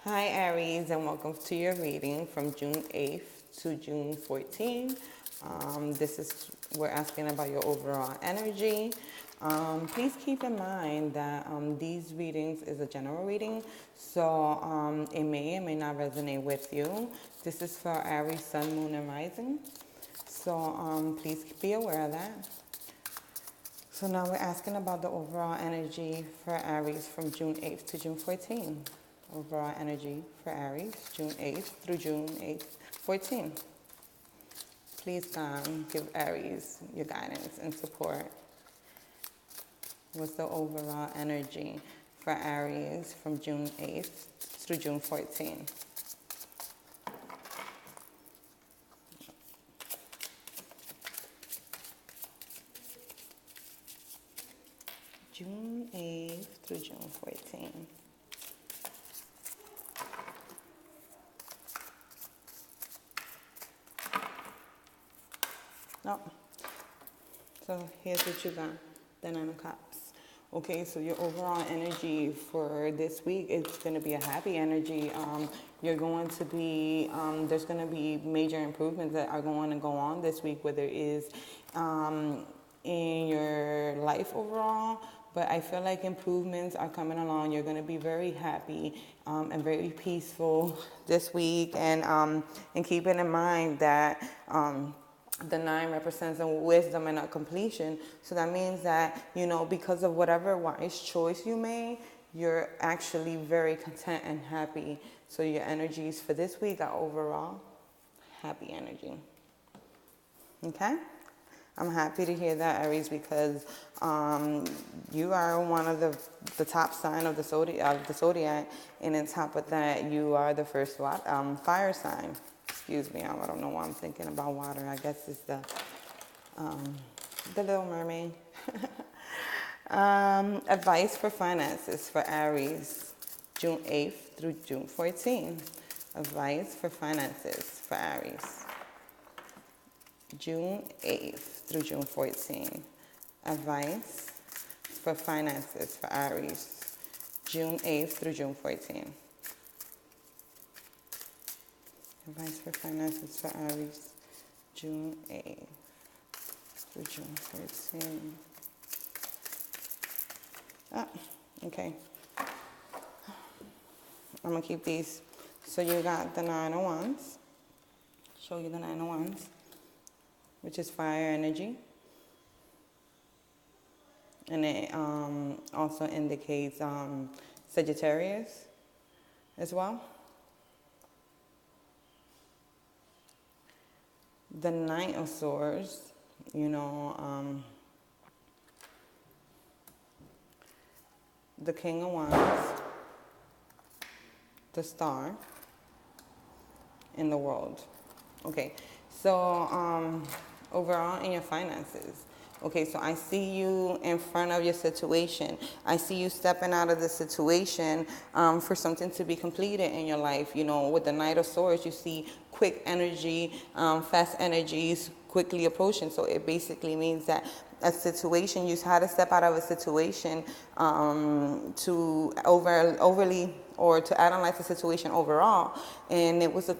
Hi Aries, and welcome to your reading from June 8th to June 14th. We're asking about your overall energy. Please keep in mind that these readings is a general reading, so it may or may not resonate with you. This is for Aries, Sun, Moon, and Rising. So please be aware of that. So now we're asking about the overall energy for Aries from June 8th to June 14th. Overall energy for Aries, June 8th through June 14th. Please give Aries your guidance and support. What's the overall energy for Aries from June 8th through June 14th? June 8th through June 14th. No. So here's what you got, the Nine of Cups. Okay, so your overall energy for this week is going to be a happy energy. You're going to be, there's going to be major improvements that are going to go on this week, whether it is in your life overall. But I feel like improvements are coming along. You're going to be very happy and very peaceful this week. And keeping in mind that the 9 represents a wisdom and a completion. So that means that, because of whatever wise choice you made, you're actually very content and happy. So your energies for this week are overall happy energy. Okay? I'm happy to hear that, Aries, because you are one of the top sign of the zodiac, and on top of that, you are the first fire sign. Excuse me, I don't know why I'm thinking about water. I guess it's the Little Mermaid. Advice for finances for Aries, June 8th through June 14th. Advice for finances for Aries, June 8th through June 14th. Advice for finances for Aries, June 8th through June 14th. Advice for finances for Aries, June 8th through June 14th. Okay. I'm going to keep these. So you got the 9 of Wands. Show you the 9 of Wands, which is fire energy. And it also indicates Sagittarius as well. The Knight of Swords, the King of Wands, the Star, and the World. Okay, so overall in your finances. Okay, so I see you in front of your situation. I see you stepping out of the situation for something to be completed in your life. With the Knight of Swords, you see quick energy, fast energies, quickly approaching. So it basically means that a situation, you had to step out of a situation to overly or to analyze the situation overall. And it was a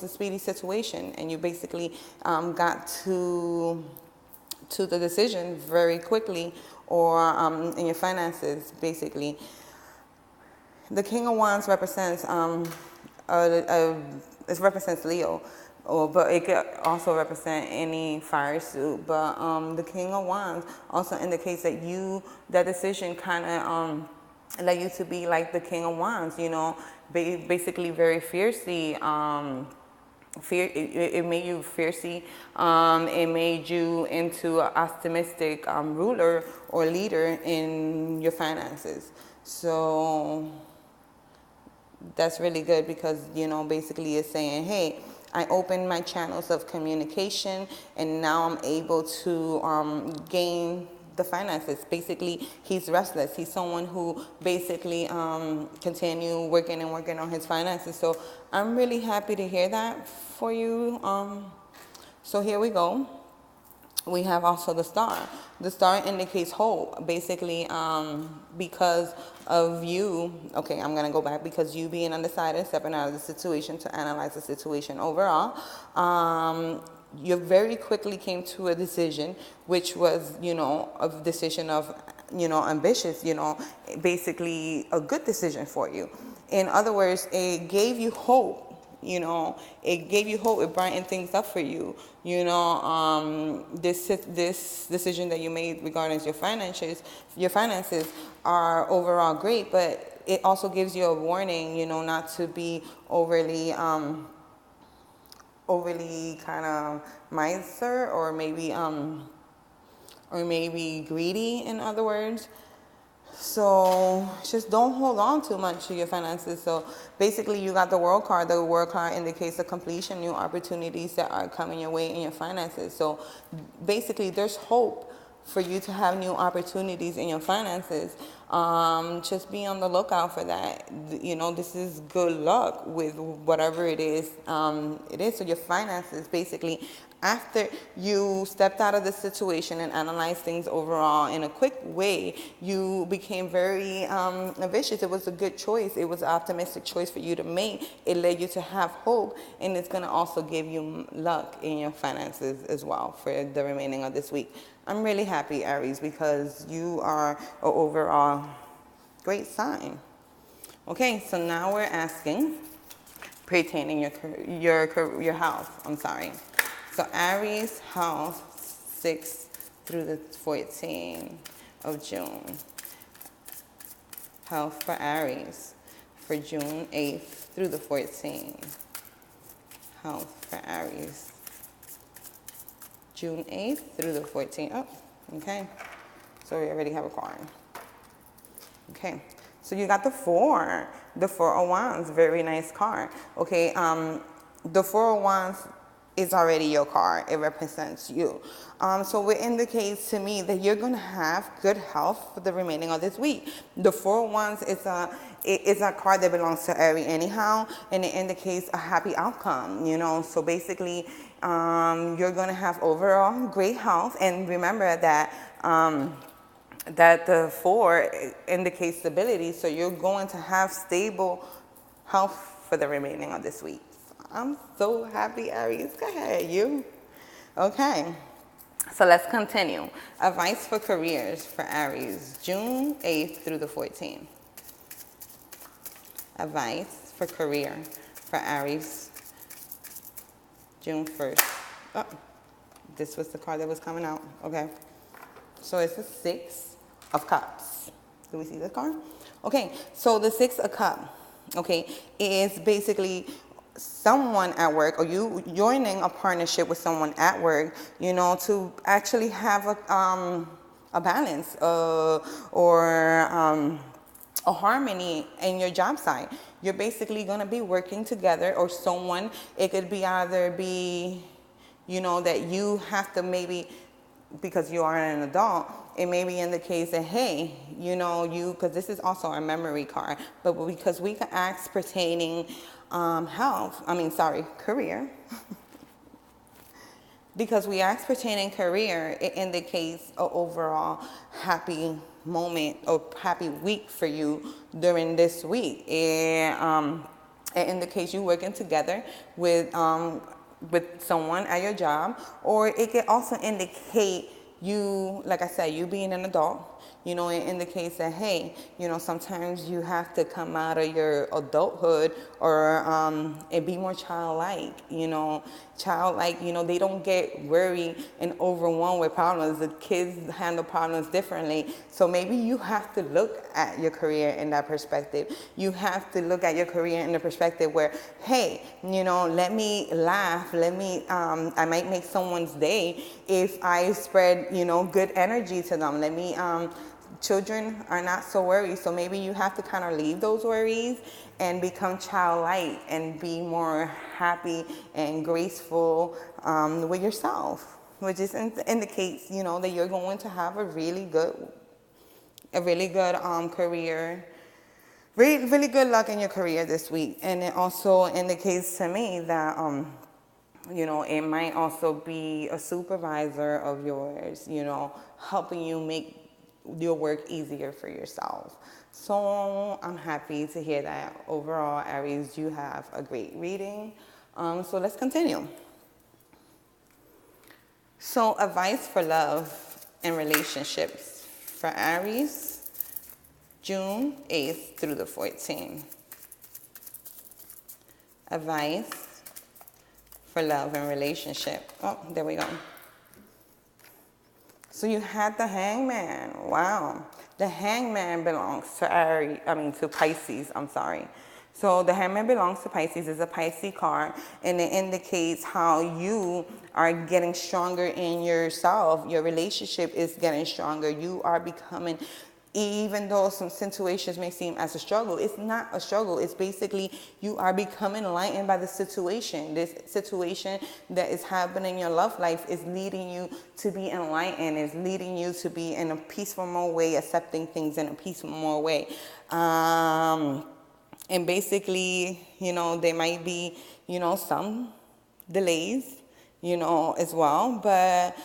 speedy situation. And you basically got to the decision very quickly, or in your finances, basically. The King of Wands represents it represents Leo, but it could also represent any fire suit. But the King of Wands also indicates that that decision kind of led you to be like the King of Wands. Basically very fiercely. It made you fiercey. It made you into an optimistic ruler or leader in your finances. So that's really good because, basically it's saying, hey, I opened my channels of communication and now I'm able to gain the finances. Basically, he's restless. He's someone who basically continue working on his finances. So I'm really happy to hear that for you. So here we go. We have also the star. The star indicates hope, basically, because of you. Okay, I'm going to go back. Because you being undecided, stepping out of the situation to analyze the situation overall. You very quickly came to a decision, which was, a decision of, ambitious, basically a good decision for you. In other words, it gave you hope. It gave you hope. It brightened things up for you. This decision that you made regarding your finances are overall great, but it also gives you a warning, not to be overly kind of miser, or maybe greedy, in other words. So just don't hold on too much to your finances. So basically, you got the World card. The World card indicates the completion, new opportunities that are coming your way in your finances. So basically, there's hope for you to have new opportunities in your finances. Just be on the lookout for that. This is good luck with whatever it is. So your finances, basically, after you stepped out of the situation and analyzed things overall in a quick way, you became very ambitious. It was a good choice. It was an optimistic choice for you to make. It led you to have hope, and it's going to also give you luck in your finances as well for the remaining of this week. I'm really happy, Aries, because you are an overall great sign. Okay, so now we're asking pertaining your house. I'm sorry. So Aries house 6th through the 14th of June. Health for Aries for June 8th through the 14th. Health for Aries. June 8th through the 14th. Oh, okay. So we already have a card. Okay. So you got the 4. The 4 of Wands. Very nice card. Okay. The 4 of Wands is already your card. It represents you. So it indicates to me that you're going to have good health for the remaining of this week. The 4 of Wands is a card that belongs to Aries anyhow, and it indicates a happy outcome, So basically, you're going to have overall great health. And remember that that the 4 indicates stability, so you're going to have stable health for the remaining of this week. I'm so happy, Aries. Go ahead, you. Okay, so let's continue. Advice for careers for Aries, June 8th through the 14th. Advice for career for Aries, June 1st. Oh, this was the card that was coming out. Okay, so it's the 6 of Cups. Do we see this card? Okay, so the 6 of Cups, okay, is basically someone at work, or you joining a partnership with someone at work, to actually have a balance or a harmony in your job site. You're basically going to be working together, or someone, it could be either be, that you have to maybe, because you are an adult, it may be in the case that, hey, because this is also a memory card, but because we can ask pertaining career. Because we ask pertaining career, it indicates an overall happy moment or happy week for you during this week. It indicates you working together with someone at your job, or it can also indicate you, like I said, you being an adult. It indicates that, hey, sometimes you have to come out of your adulthood, or and be more childlike. Childlike, they don't get worried and overwhelmed with problems. The kids handle problems differently. So maybe you have to look at your career in that perspective. You have to look at your career in the perspective where, hey, let me laugh. I might make someone's day if I spread, good energy to them. Children are not so worried, so maybe you have to kind of leave those worries and become childlike and be more happy and graceful with yourself, which just indicates, that you're going to have a really good career, really good luck in your career this week. And it also indicates to me that You know, it might also be a supervisor of yours, you know, helping you make your work easier for yourself. So I'm happy to hear that overall, Aries, you have a great reading. So let's continue. So advice for love and relationships for Aries, June 8th through the 14th. Advice for love and relationship. Oh, there we go. So you had the Hangman. Wow. The Hangman belongs to to Pisces, I'm sorry. So the Hangman belongs to Pisces, is a Pisces card, and it indicates how you are getting stronger in yourself. Your relationship is getting stronger. You are becoming, even though some situations may seem as a struggle, it's not a struggle. It's basically you are becoming enlightened by the situation. This situation that is happening in your love life is leading you to be enlightened, is leading you to be in a peaceful more way, accepting things in a peaceful more way. And basically, you know, there might be, you know, some delays, you know, as well. But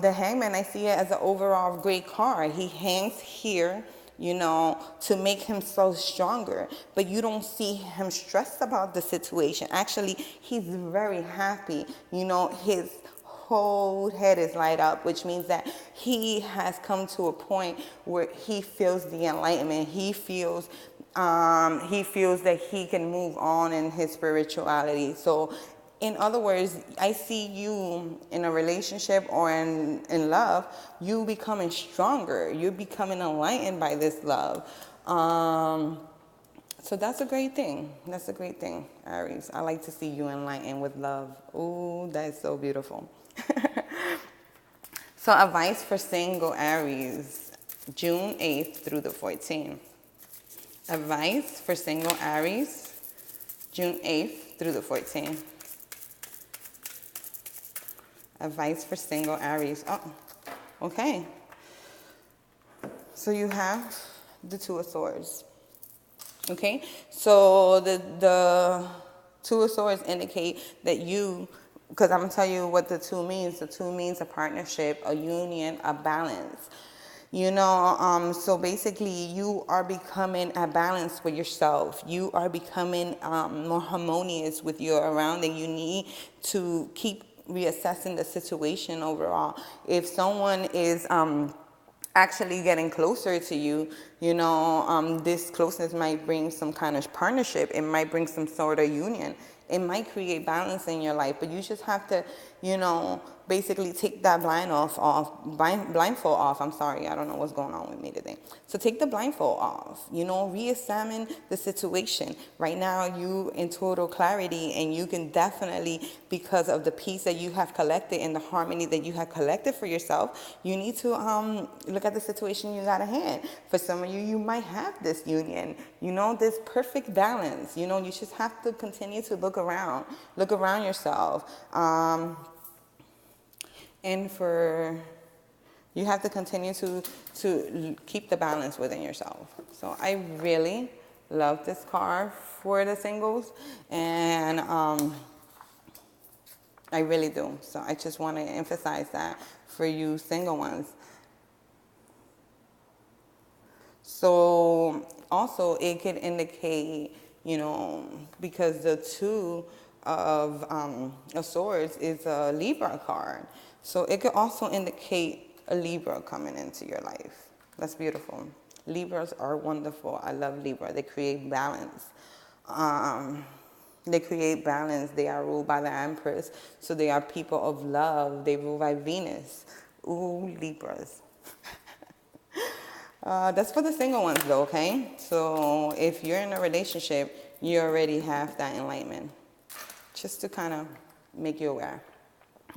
the Hangman, I see it as an overall great card. He hangs here, you know, to make himself stronger. But you don't see him stressed about the situation. Actually, he's very happy. You know, his whole head is light up, which means that he has come to a point where he feels the enlightenment. He feels that he can move on in his spirituality. So in other words, I see you in a relationship or in love, you becoming stronger. You're becoming enlightened by this love. So that's a great thing. That's a great thing, Aries. I like to see you enlightened with love. Ooh, that's so beautiful. So advice for single Aries, June 8th through the 14th. Advice for single Aries, June 8th through the 14th. Advice for single Aries. Oh, okay. So you have the Two of Swords. Okay, so the Two of Swords indicate that you, because I'm going to tell you what the two means. The two means a partnership, a union, a balance. You know, so basically you are becoming a balance with yourself. You are becoming more harmonious with your surrounding. You need to keep reassessing the situation overall. If someone is actually getting closer to you, you know, this closeness might bring some kind of partnership. It might bring some sort of union. It might create balance in your life, but you just have to, you know, basically take that blindfold off. I'm sorry, I don't know what's going on with me today. So take the blindfold off, you know, re-examine the situation. Right now, you in total clarity, and you can definitely, because of the peace that you have collected and the harmony that you have collected for yourself, you need to look at the situation you got at hand. For some of you, you might have this union, you know, this perfect balance. You know, you just have to continue to look around yourself. And you have to continue to keep the balance within yourself. So I really love this card for the singles, and I really do. So I just want to emphasize that for you single ones. So also it could indicate, you know, because the Two of Swords is a Libra card. So it could also indicate a Libra coming into your life. That's beautiful. Libras are wonderful. I love Libra. They create balance. They create balance. They are ruled by the Empress. So they are people of love. They rule by Venus. Ooh, Libras. That's for the single ones though, okay? So if you're in a relationship, you already have that enlightenment. Just to kind of make you aware.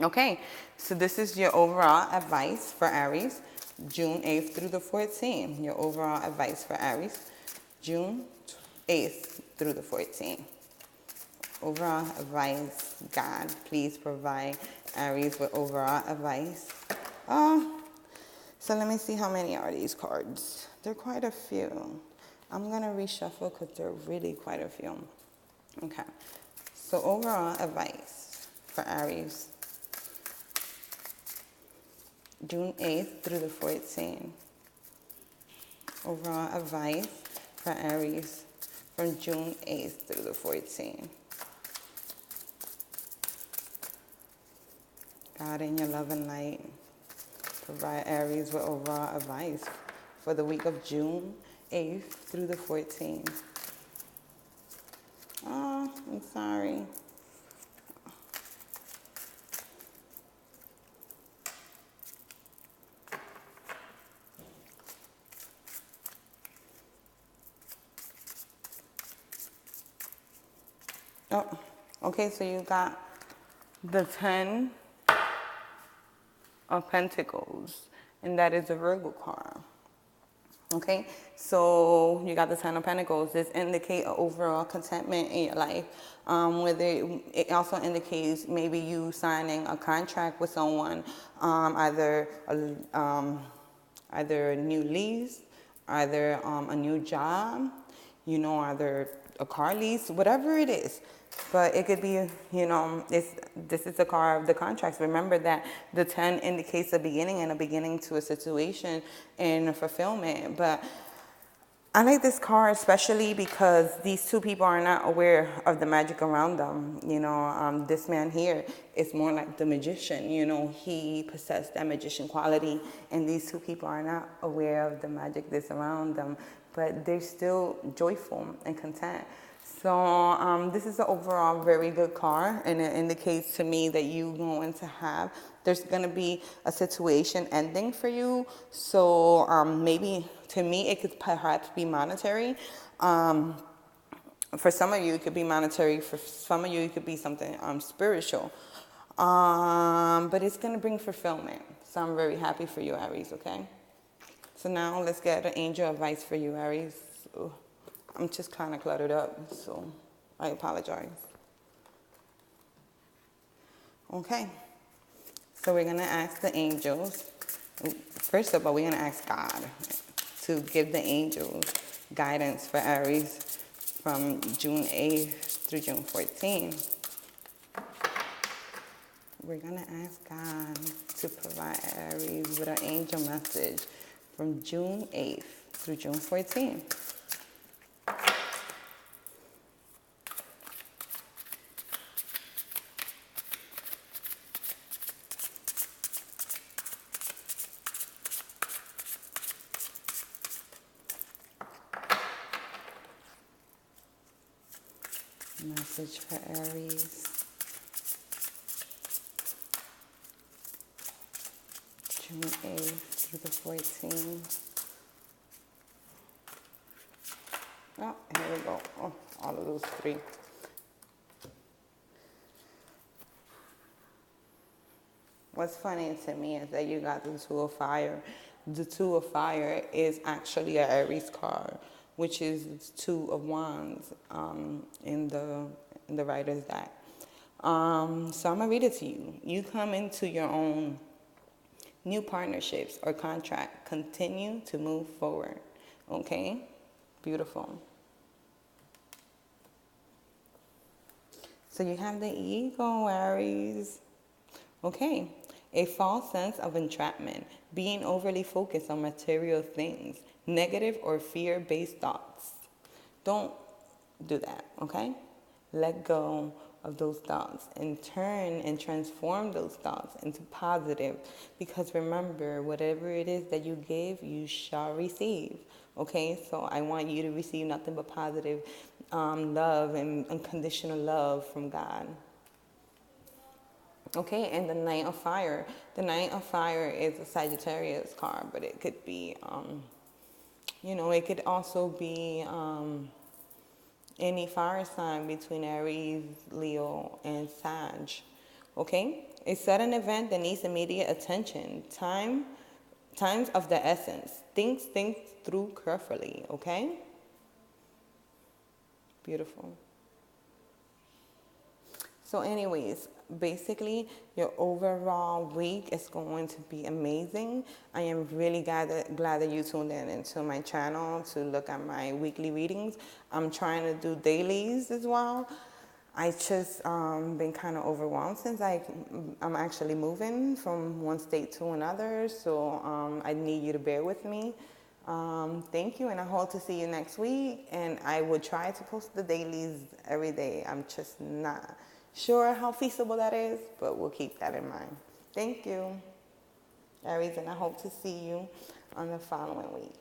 Okay, so this is your overall advice for Aries, June 8th through the 14th. Your overall advice for Aries, June 8th through the 14th. Overall advice, God, please provide Aries with overall advice. So let me see how many are these cards. There are quite a few. I'm going to reshuffle because there are really quite a few. Okay, so overall advice for Aries. June 8th through the 14th. Overall advice for Aries from June 8th through the 14th. God in your love and light. Provide Aries with overall advice for the week of June 8th through the 14th. Oh, I'm sorry. Oh, okay, so you got the 10 of Pentacles, and that is a Virgo card. Okay, so you got the 10 of Pentacles. This indicates overall contentment in your life. Whether it also indicates maybe you signing a contract with someone, either a new lease, either a new job, you know, either a car lease, whatever it is. But it could be, you know, this is the card of the contracts. Remember that the 10 indicates a beginning and a beginning to a situation and a fulfillment. But I like this card especially because these two people are not aware of the magic around them. You know, this man here is more like the magician. You know, he possessed that magician quality, and these two people are not aware of the magic that's around them, but they're still joyful and content. So this is an overall very good card, and it indicates to me that you're going to have, there's going to be a situation ending for you. So maybe to me it could perhaps be monetary. For some of you it could be monetary. For some of you it could be something spiritual. But it's going to bring fulfillment. So I'm very happy for you, Aries, okay? So now let's get an angel advice for you, Aries. Ooh. I'm just kind of cluttered up, so I apologize. Okay, so we're going to ask the angels. First of all, we're going to ask God to give the angels guidance for Aries from June 8th through June 14th. We're going to ask God to provide Aries with an angel message from June 8th through June 14th. Message for Aries. June 8th through the 14th. Oh, here we go. Oh, all of those three. What's funny to me is that you got the Two of Fire. The Two of Fire is actually an Aries card, which is the Two of Wands in the writer's deck. So I'm gonna read it to you. You come into your own new partnerships or contract. Continue to move forward. Okay? Beautiful. So you have the ego, Aries. Okay. A false sense of entrapment, being overly focused on material things, negative or fear-based thoughts. Don't do that, okay? Let go of those thoughts and turn and transform those thoughts into positive. Because remember, whatever it is that you give, you shall receive. Okay, so I want you to receive nothing but positive love and unconditional love from God. Okay, and the Knight of Fire. The Knight of Fire is a Sagittarius card, but it could be, you know, it could also be any fire sign between Aries, Leo, and Sag. Okay, a sudden event that needs immediate attention. Times of the essence. Think through carefully. Okay. Beautiful. So anyways, basically your overall week is going to be amazing. I am really glad that you tuned in into my channel to look at my weekly readings. I'm trying to do dailies as well. I just been kind of overwhelmed since I'm actually moving from one state to another, so I need you to bear with me. Thank you, and I hope to see you next week. And I will try to post the dailies every day. I'm just not sure how feasible that is, but we'll keep that in mind. Thank you, Aries, and I hope to see you on the following week.